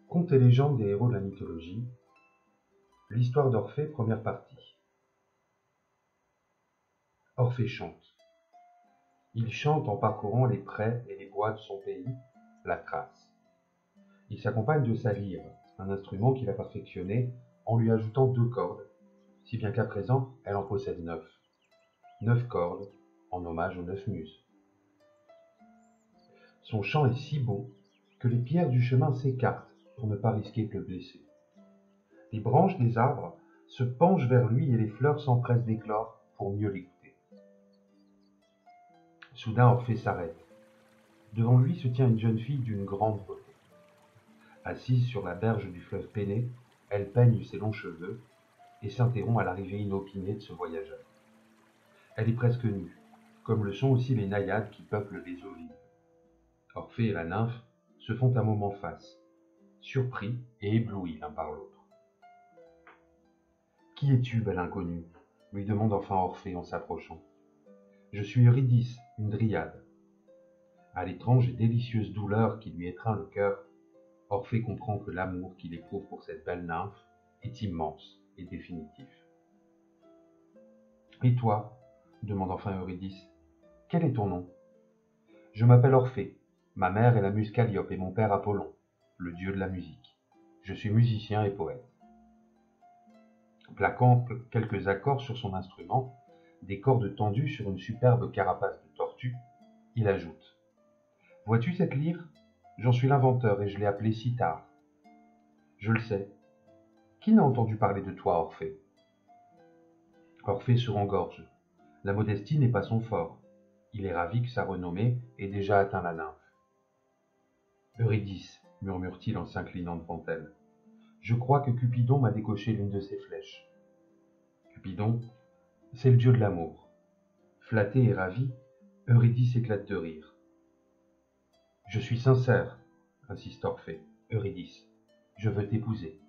Contes et légendes des héros de la mythologie. L'histoire d'Orphée, première partie. Orphée chante. Il chante en parcourant les prés et les bois de son pays, la Thrace. Il s'accompagne de sa lyre, un instrument qu'il a perfectionné en lui ajoutant 2 cordes, si bien qu'à présent elle en possède 9. 9 cordes, en hommage aux 9 muses. Son chant est si beau que les pierres du chemin s'écartent pour ne pas risquer de le blesser. Les branches des arbres se penchent vers lui et les fleurs s'empressent d'éclore pour mieux l'écouter. Soudain, Orphée s'arrête. Devant lui se tient une jeune fille d'une grande beauté. Assise sur la berge du fleuve Péné, elle peigne ses longs cheveux et s'interrompt à l'arrivée inopinée de ce voyageur. Elle est presque nue, comme le sont aussi les naïades qui peuplent les eaux vives. Orphée et la nymphe se font un moment face, surpris et éblouis l'un par l'autre. « Qui es-tu, belle inconnue » lui demande enfin Orphée en s'approchant. « Je suis Eurydice, une dryade. » À l'étrange et délicieuse douleur qui lui étreint le cœur, Orphée comprend que l'amour qu'il éprouve pour cette belle nymphe est immense et définitif. « Et toi » demande enfin Eurydice, « quel est ton nom ?»« Je m'appelle Orphée. Ma mère est la muse Calliope et mon père Apollon, le dieu de la musique. Je suis musicien et poète. » Plaquant quelques accords sur son instrument, des cordes tendues sur une superbe carapace de tortue, il ajoute « Vois-tu cette lyre ? J'en suis l'inventeur et je l'ai appelée cithare. » « Je le sais. Qui n'a entendu parler de toi, Orphée ?» Orphée se rengorge. La modestie n'est pas son fort. Il est ravi que sa renommée ait déjà atteint la nymphe. « Eurydice, murmure-t-il en s'inclinant devant elle, je crois que Cupidon m'a décoché l'une de ses flèches. » Cupidon, c'est le dieu de l'amour. Flattée et ravie, Eurydice éclate de rire. « Je suis sincère, insiste Orphée. Eurydice, je veux t'épouser. »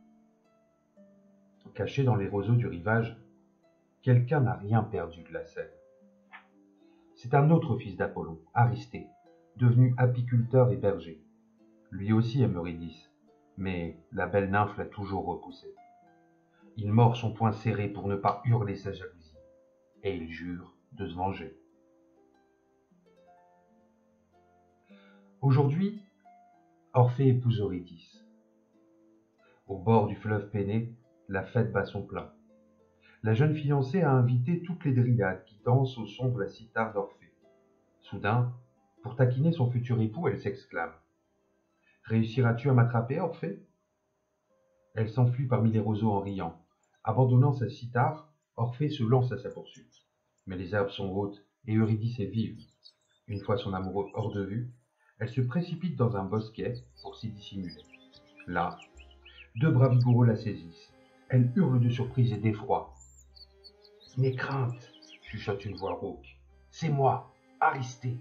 Caché dans les roseaux du rivage, quelqu'un n'a rien perdu de la scène. C'est un autre fils d'Apollon, Aristée, devenu apiculteur et berger. Lui aussi aime Eurydice, mais la belle nymphe l'a toujours repoussé. Il mord son poing serré pour ne pas hurler sa jalousie, et il jure de se venger. Aujourd'hui, Orphée épouse Eurydice. Au bord du fleuve Péné, la fête bat son plein. La jeune fiancée a invité toutes les dryades qui dansent au son de la cithare d'Orphée. Soudain, pour taquiner son futur époux, elle s'exclame. « Réussiras-tu à m'attraper, Orphée ?» Elle s'enfuit parmi les roseaux en riant. Abandonnant sa cithare, Orphée se lance à sa poursuite. Mais les herbes sont hautes et Eurydice est vive. Une fois son amoureux hors de vue, elle se précipite dans un bosquet pour s'y dissimuler. Là, 2 bras vigoureux la saisissent. Elle hurle de surprise et d'effroi. « N'aie crainte, chuchote une voix rauque. C'est moi, Aristée. »«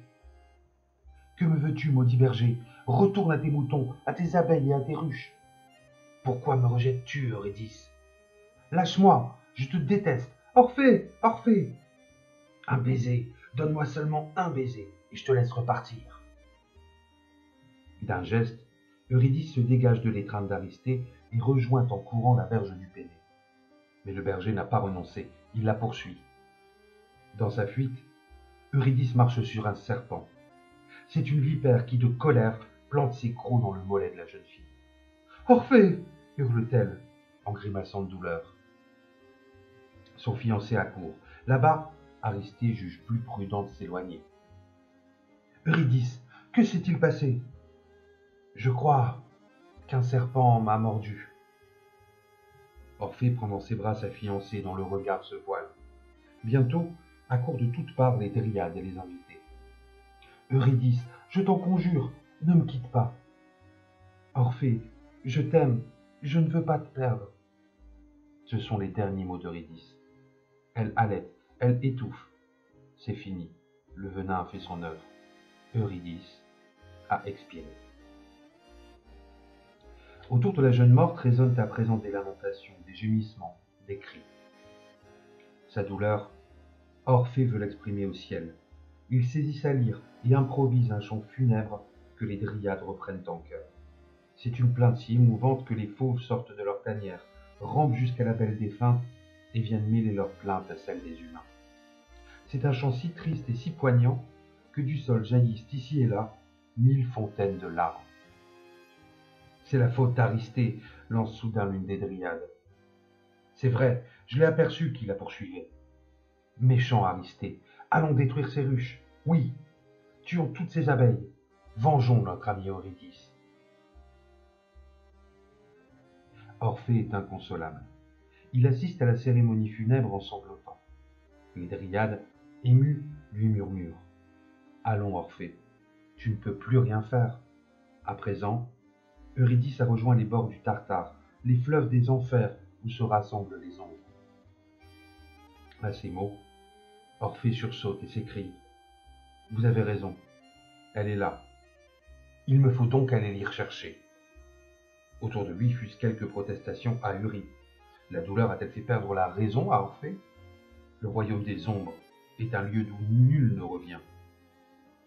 Que me veux-tu, maudit berger ? Retourne à tes moutons, à tes abeilles et à tes ruches. »« Pourquoi me rejettes-tu, Eurydice ? Lâche-moi, je te déteste. Orphée, Orphée !»« Un baiser, donne-moi seulement un baiser, et je te laisse repartir. » D'un geste, Eurydice se dégage de l'étreinte d'Aristée et rejoint en courant la berge du Péné. Mais le berger n'a pas renoncé, il la poursuit. Dans sa fuite, Eurydice marche sur un serpent. C'est une vipère qui, de colère, plante ses crocs dans le mollet de la jeune fille. « Orphée !» hurle-t-elle, en grimaçant de douleur. Son fiancé accourt. Là-bas, Aristée juge plus prudent de s'éloigner. « Eurydice, que s'est-il passé ? » ?»« Je crois qu'un serpent m'a mordu. » Orphée prend dans ses bras sa fiancée dont le regard se voile. Bientôt, accourent de toutes parts les dryades et les invités. « Eurydice, je t'en conjure, ne me quitte pas. »« Orphée, je t'aime, je ne veux pas te perdre. » Ce sont les derniers mots d'Eurydice. Elle halète, elle étouffe. C'est fini, le venin a fait son œuvre. Eurydice a expiré. Autour de la jeune morte résonnent à présent des lamentations, des gémissements, des cris. Sa douleur, Orphée veut l'exprimer au ciel. Il saisit sa lyre et improvise un chant funèbre que les dryades reprennent en chœur. C'est une plainte si émouvante que les fauves sortent de leur tanière, rampent jusqu'à la belle défunte et viennent mêler leurs plaintes à celles des humains. C'est un chant si triste et si poignant que du sol jaillissent ici et là 1000 fontaines de larmes. C'est la faute d'Aristée, lance soudain l'une des dryades. C'est vrai, je l'ai aperçu qui la poursuivait. Méchant Aristée, allons détruire ses ruches. Oui, tuons toutes ces abeilles. Vengeons notre ami Eurydice. Orphée est inconsolable. Il assiste à la cérémonie funèbre en sanglotant. Les dryades, émues, lui murmurent. Allons, Orphée, tu ne peux plus rien faire. À présent, Eurydice a rejoint les bords du Tartare, les fleuves des enfers où se rassemblent les ombres. À ces mots, Orphée sursaute et s'écrie. Vous avez raison, elle est là. Il me faut donc aller l'y rechercher. Autour de lui fussent quelques protestations ahuries. La douleur a-t-elle fait perdre la raison à Orphée? Le royaume des ombres est un lieu d'où nul ne revient.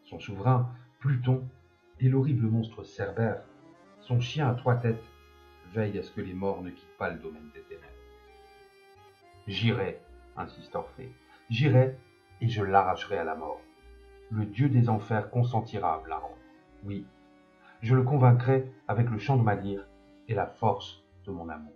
Son souverain, Pluton, et l'horrible monstre Cerbère, son chien à 3 têtes, veillent à ce que les morts ne quittent pas le domaine des ténèbres. J'irai, insiste Orphée, j'irai et je l'arracherai à la mort. Le dieu des enfers consentira à me la rendre. Oui, je le convaincrai avec le chant de ma lyre et la force de mon amour.